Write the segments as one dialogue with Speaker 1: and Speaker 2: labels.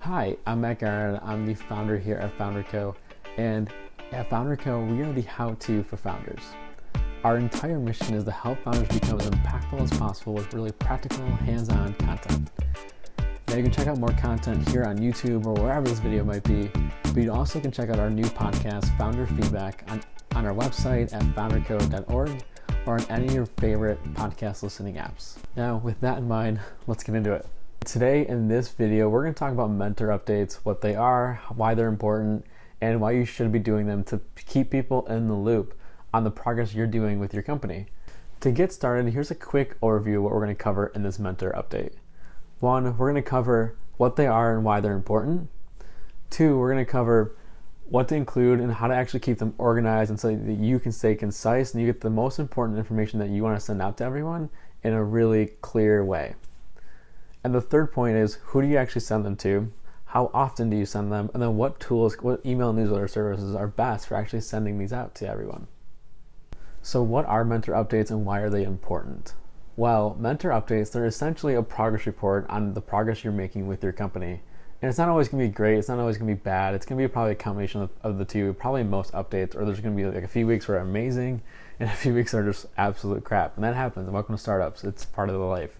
Speaker 1: Hi, I'm Matt Garrett. I'm the founder here at FounderCo, and at FounderCo, we are the how-to for founders. Our entire mission is to help founders become as impactful as possible with really practical, hands-on content. Now you can check out more content here on YouTube or wherever this video might be, but you also can check out our new podcast, Founder Feedback, on our website at founderco.org or on any of your favorite podcast listening apps. Now, with that in mind, let's get into it. Today in this video, we're going to talk about mentor updates, what they are, why they're important, and why you should be doing them to keep people in the loop on the progress you're doing with your company. To get started, here's a quick overview of what we're going to cover in this mentor update. 1, we're going to cover what they are and why they're important. 2, we're going to cover what to include and how to actually keep them organized and so that you can stay concise and you get the most important information that you want to send out to everyone in a really clear way. And the third point is, who do you actually send them to? How often do you send them? And then what tools, what email newsletter services are best for actually sending these out to everyone? So what are mentor updates and why are they important? Well, mentor updates, they're essentially a progress report on the progress you're making with your company. And it's not always going to be great, it's not always going to be bad, it's going to be probably a combination of the two, probably most updates, or there's going to be like a few weeks where are amazing and a few weeks that are just absolute crap. And that happens. Welcome to startups. It's part of the life.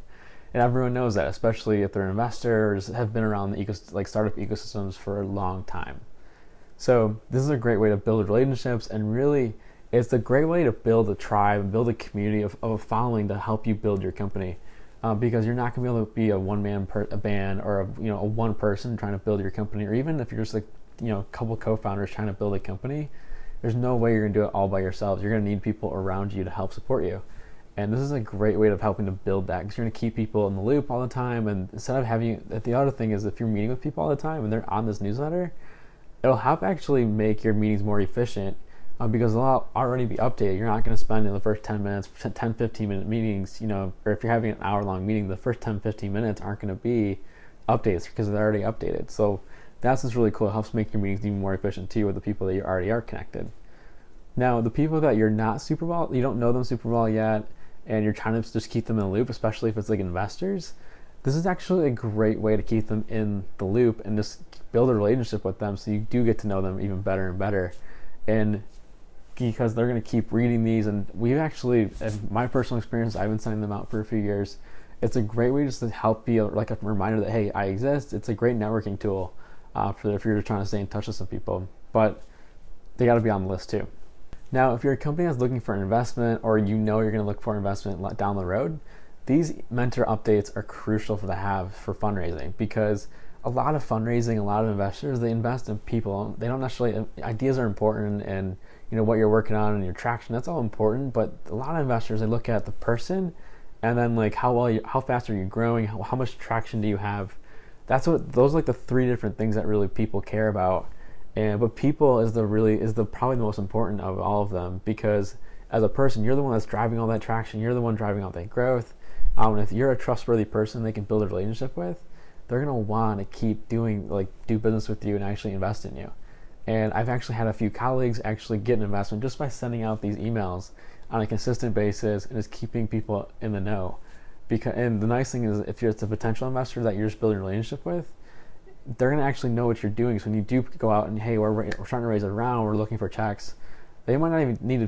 Speaker 1: And everyone knows that, especially if they're investors, have been around the startup ecosystems for a long time. So this is a great way to build relationships, and really, it's a great way to build a tribe, build a community of a following to help you build your company. Because you're not going to be able to be a one-man band or a one person trying to build your company, or even if you're just a couple co-founders trying to build a company. There's no way you're going to do it all by yourselves. You're going to need people around you to help support you. And this is a great way of helping to build that, because you're going to keep people in the loop all the time. And instead of having, the other thing is, if you're meeting with people all the time and they're on this newsletter, it'll help actually make your meetings more efficient because they'll already be updated. You're not going to spend in the first 10 minutes, 10, 15 minute meetings, or if you're having an hour long meeting, the first 10, 15 minutes aren't going to be updates because they're already updated. So that's what's really cool. It helps make your meetings even more efficient too with the people that you already are connected. Now, the people that you're not super well, you don't know them super well yet, and you're trying to just keep them in the loop, especially if it's like investors, this is actually a great way to keep them in the loop and just build a relationship with them so you do get to know them even better and better. And because they're going to keep reading these, and we've actually, in my personal experience, I've been sending them out for a few years. It's a great way just to help be like a reminder that, hey, I exist. It's a great networking tool for if you're trying to stay in touch with some people, but they got to be on the list too. Now, if you're a company that's looking for an investment, or you're going to look for investment down the road, these mentor updates are crucial to have for fundraising, because a lot of fundraising, a lot of investors, they invest in people. They don't necessarily, ideas are important, and what you're working on and your traction, that's all important, but a lot of investors, they look at the person and then like how fast are you growing, how much traction do you have. Those are like the 3 different things that really people care about. But people is probably the most important of all of them, because as a person, you're the one that's driving all that traction. You're the one driving all that growth. And if you're a trustworthy person they can build a relationship with, they're going to want to keep do business with you and actually invest in you. And I've actually had a few colleagues actually get an investment just by sending out these emails on a consistent basis and just keeping people in the know. And the nice thing is, if it's a potential investor that you're just building a relationship with, they're going to actually know what you're doing. So when you do go out and, hey, we're trying to raise a round, we're looking for checks, they might not even need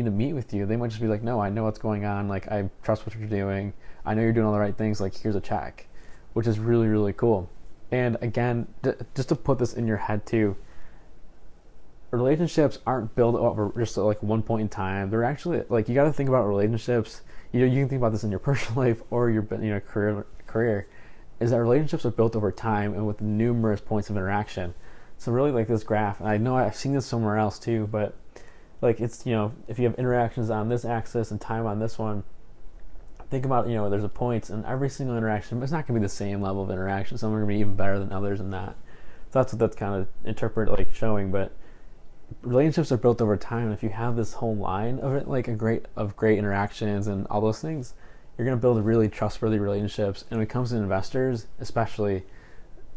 Speaker 1: to meet with you. They might just be like, no, I know what's going on. Like, I trust what you're doing. I know you're doing all the right things. Like, here's a check, which is really, really cool. And again, just to put this in your head too, relationships aren't built over just like one point in time. They're actually, like, you got to think about relationships. You can think about this in your personal life or your career. Is that relationships are built over time and with numerous points of interaction. So really, like this graph, and I know I've seen this somewhere else too, but like it's, if you have interactions on this axis and time on this one, think about, there's a points, and every single interaction, but it's not going to be the same level of interaction. Some are going to be even better than others in that. So that's what that's kind of showing. But relationships are built over time, and if you have this whole line of it, like great interactions and all those things, you're going to build really trustworthy relationships. And when it comes to investors, especially,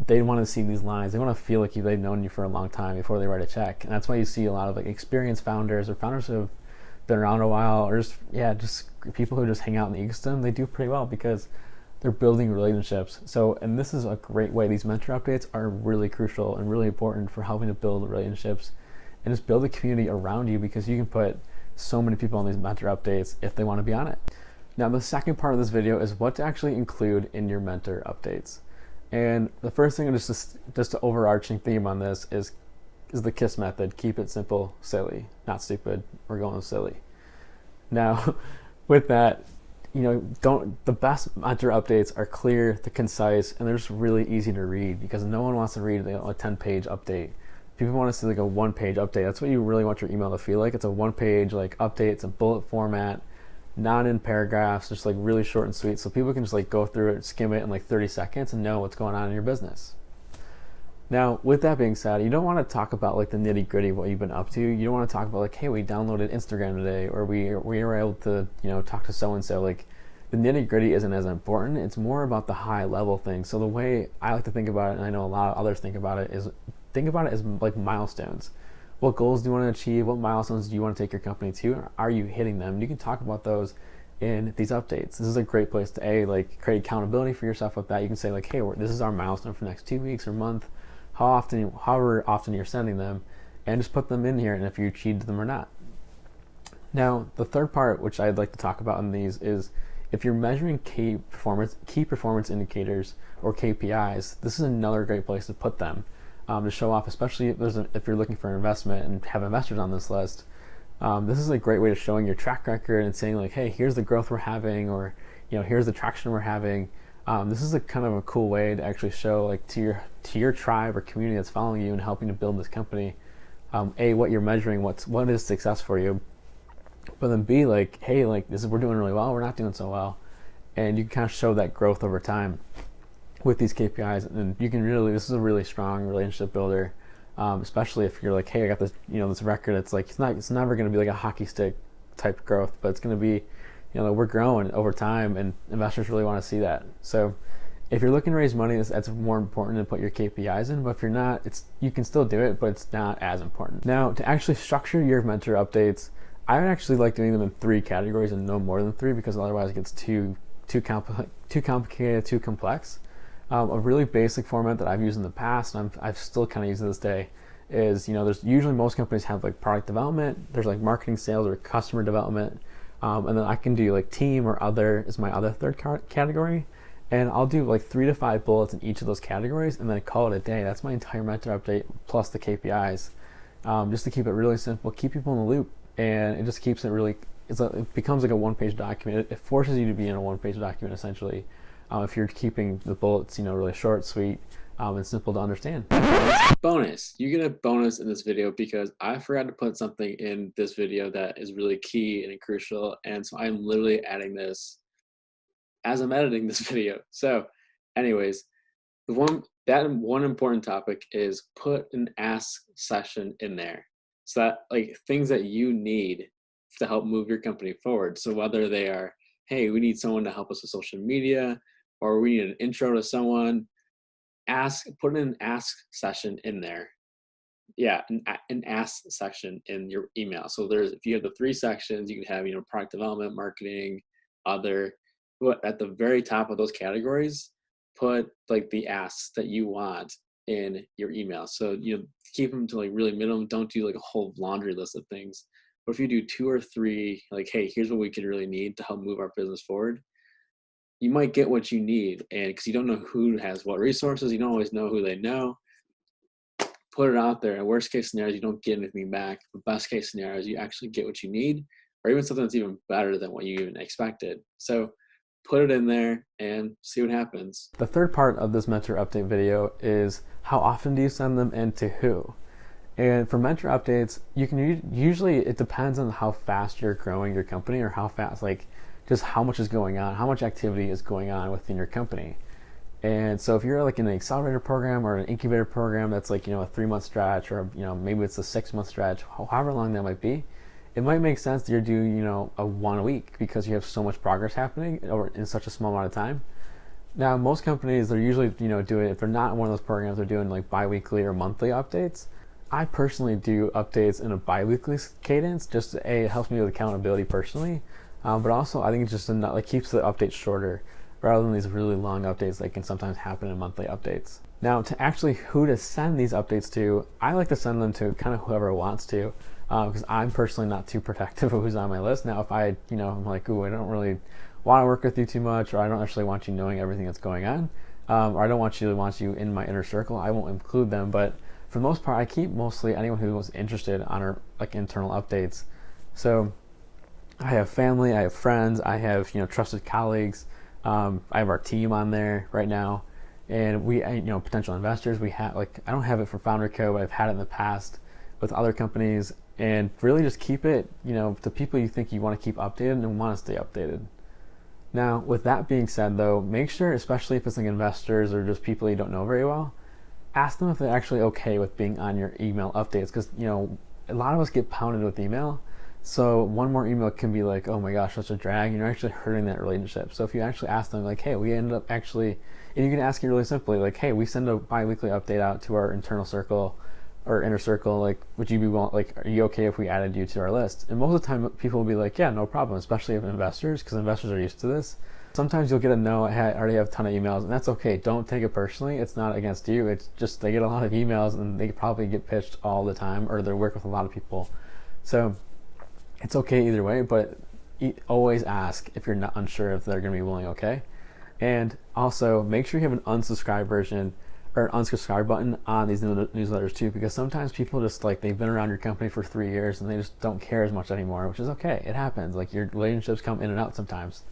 Speaker 1: they want to see these lines. They want to feel like they've known you for a long time before they write a check. And that's why you see a lot of experienced founders, or founders who have been around a while, or just people who just hang out in the ecosystem. They do pretty well because they're building relationships. So, and this is a great way. These mentor updates are really crucial and really important for helping to build relationships and just build a community around you, because you can put so many people on these mentor updates if they want to be on it. Now, the second part of this video is what to actually include in your mentor updates. And the first thing, just the overarching theme on this is the KISS method. Keep it simple, silly, not stupid. We're going silly. Now, with that, the best mentor updates are clear, they're concise, and they're just really easy to read, because no one wants to read a 10-page update. People want to see like a 1-page update. That's what you really want your email to feel like. It's a 1-page like update. It's a bullet format, not in paragraphs, just like really short and sweet, so people can just like go through it, skim it in like 30 seconds and know what's going on in your business. Now, with that being said, you don't want to talk about like the nitty gritty of what you've been up to. You don't want to talk about like, hey, we downloaded Instagram today, or we were able to, talk to so-and-so. Like, the nitty gritty isn't as important. It's more about the high level things. So the way I like to think about it, and I know a lot of others think about it, is think about it as like milestones. What goals do you want to achieve? What milestones do you want to take your company to? Are you hitting them? You can talk about those in these updates. This is a great place to create accountability for yourself with that. You can say like, hey, this is our milestone for the next 2 weeks or month. However often you're sending them, and just put them in here, and if you achieved them or not. Now, the third part, which I'd like to talk about in these, is if you're measuring key performance indicators or KPIs, this is another great place to put them to show off, especially if you're looking for an investment and have investors on this list. This is a great way of showing your track record and saying like, hey, here's the growth we're having, or here's the traction we're having. This is a kind of a cool way to actually show like to your tribe or community that's following you and helping to build this company, what you're measuring, what is success for you, but then B, like, hey, like we're doing really well, we're not doing so well, and you can kind of show that growth over time with these KPIs, and you can this is a really strong relationship builder, especially if you're like, hey, I got this, this record. It's like it's never going to be like a hockey stick type growth, but it's going to be, we're growing over time, and investors really want to see that. So if you're looking to raise money, that's more important to put your KPIs in. But if you're not, you can still do it, but it's not as important. Now, to actually structure your mentor updates, I would actually like doing them in 3 categories and no more than 3, because otherwise it gets too complicated, too complex. A really basic format that I've used in the past, and I've still kind of used to this day, is there's usually, most companies have like product development, there's like marketing, sales, or customer development. And then I can do like team or other is my other third category, and I'll do like 3 to 5 bullets in each of those categories, and then call it a day. That's my entire mentor update plus the KPIs, just to keep it really simple, keep people in the loop, and it just keeps it really. It becomes like a 1-page document. It forces you to be in a 1-page document essentially, if you're keeping the bullets, really short, sweet, and simple to understand. Bonus, you get a bonus in this video because I forgot to put something in this video that is really key and crucial, and so I'm literally adding this as I'm editing this video. So anyways, one important topic is put an ask session in there, so that like things that you need to help move your company forward. So whether they are, hey, we need someone to help us with social media, or we need an intro to someone, put an ask session in there. Yeah, an ask section in your email. So if you have the 3 sections, you can have, product development, marketing, other, but at the very top of those categories, put like the asks that you want in your email. So, keep them to like really minimum. Don't do like a whole laundry list of things. But if you do 2 or 3, like, hey, here's what we could really need to help move our business forward, you might get what you need. And because you don't know who has what resources, you don't always know who they know. Put it out there. In worst case scenarios, you don't get anything back. The best case scenarios, you actually get what you need, or even something that's even better than what you even expected. So put it in there and see what happens. The third part of this mentor update video is how often do you send them and to who? And for mentor updates, you can usually, it depends on how fast you're growing your company, or how fast, like just how much is going on, how much activity is going on within your company. And so if you're like in an accelerator program or an incubator program that's like, a 3-month stretch, or, maybe it's a 6-month stretch, however long that might be, it might make sense that you're doing, a 1 a week, because you have so much progress happening or in such a small amount of time. Now, most companies, they're usually, doing, if they're not in one of those programs, they're doing like bi-weekly or monthly updates. I personally do updates in a bi-weekly cadence, just it helps me with accountability personally, but also I think it's just keeps the updates shorter, rather than these really long updates that can sometimes happen in monthly updates. Now, to actually who to send these updates to, I like to send them to kind of whoever wants to, because I'm personally not too protective of who's on my list. Now, if I'm like, ooh, I don't really want to work with you too much, or I don't actually want you knowing everything that's going on, or I don't want you in my inner circle, I won't include them. But for the most part, I keep mostly anyone who was interested on our internal updates. So I have family, I have friends, I have trusted colleagues. I have our team on there right now, and we potential investors. We have I don't have it for FounderCo, but I've had it in the past with other companies. And really just keep it to people you think you want to keep updated and want to stay updated. Now, with that being said, though, make sure, especially if it's like investors or just people you don't know very well, ask them if they're actually okay with being on your email updates, because a lot of us get pounded with email. So one more email can be like, oh my gosh, such a drag, and you're actually hurting that relationship. So if you actually ask them like, hey, we ended up actually, and you can ask it really simply, like, hey, we send a bi-weekly update out to our internal circle or inner circle, like, would you be are you okay if we added you to our list? And most of the time people will be like, yeah, no problem, especially if investors, because investors are used to this. Sometimes you'll get a no, I already have a ton of emails, and that's okay. Don't take it personally. It's not against you. It's just they get a lot of emails and they probably get pitched all the time, or they work with a lot of people. So it's okay either way, but always ask if you're not unsure if they're going to be willing, okay? And also make sure you have an unsubscribe version or an unsubscribe button on these newsletters too, because sometimes people just they've been around your company for 3 years and they just don't care as much anymore, which is okay. It happens. Your relationships come in and out sometimes.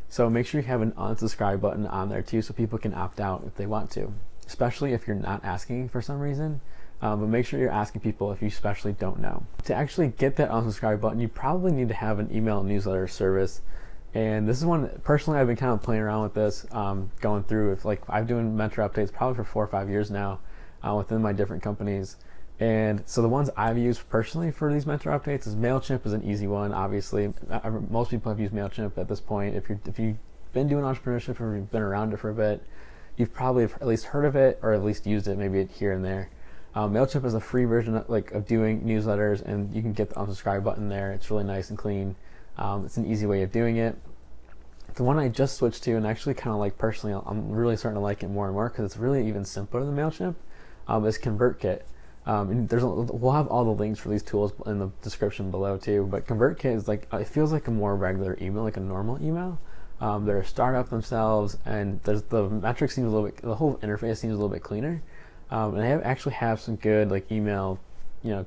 Speaker 1: So make sure you have an unsubscribe button on there too, so people can opt out if they want to, especially if you're not asking for some reason. But make sure you're asking people if you especially don't know. To actually get that unsubscribe button, you probably need to have an email newsletter service. And this is one, personally, I've been kind of playing around with this, going through. I've doing mentor updates probably for 4 or 5 years now within my different companies. And so the ones I've used personally for these mentor updates is MailChimp is an easy one, obviously. Most people have used MailChimp at this point. If you've been doing entrepreneurship or you've been around it for a bit, you've probably at least heard of it or at least used it maybe here and there. MailChimp is a free version of doing newsletters, and you can get the unsubscribe button there. It's really nice and clean. It's an easy way of doing it. The one I just switched to, and actually kind of personally, I'm really starting to like it more and more because it's really even simpler than MailChimp, is ConvertKit. We'll have all the links for these tools in the description below too, but ConvertKit is it feels like a more regular email, like a normal email. They're a startup themselves, and the metrics seems the whole interface seems a little bit cleaner. And they actually have some good email,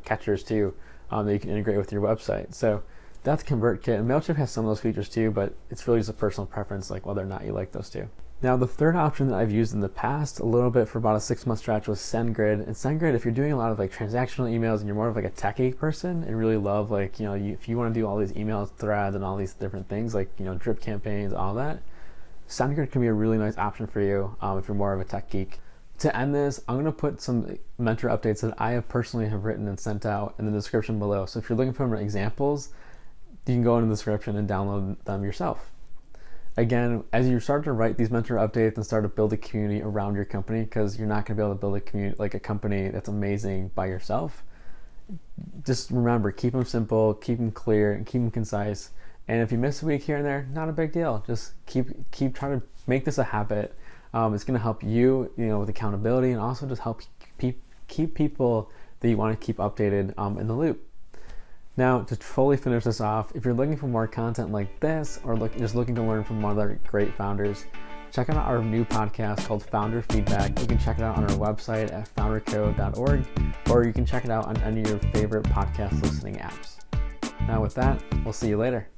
Speaker 1: catchers too, that you can integrate with your website. So that's ConvertKit, and MailChimp has some of those features too, but it's really just a personal preference, whether or not you like those two. Now, the third option that I've used in the past a little bit for about a 6-month stretch was SendGrid. And SendGrid, if you're doing a lot of transactional emails and you're more of a techie person and really love if you want to do all these email threads and all these different things drip campaigns, all that, SendGrid can be a really nice option for you if you're more of a tech geek. To end this, I'm going to put some mentor updates that I have personally written and sent out in the description below. So if you're looking for examples, you can go in the description and download them yourself. Again, as you start to write these mentor updates and start to build a community around your company, because you're not going to be able to build a community a company that's amazing by yourself, just remember, keep them simple, keep them clear, and keep them concise. And if you miss a week here and there, not a big deal. Just keep trying to make this a habit. It's going to help you, with accountability, and also just help keep people that you want to keep updated in the loop. Now, to fully finish this off, if you're looking for more content like this, or just looking to learn from other great founders, check out our new podcast called Founder Feedback. You can check it out on our website at founderco.org, or you can check it out on any of your favorite podcast listening apps. Now with that, we'll see you later.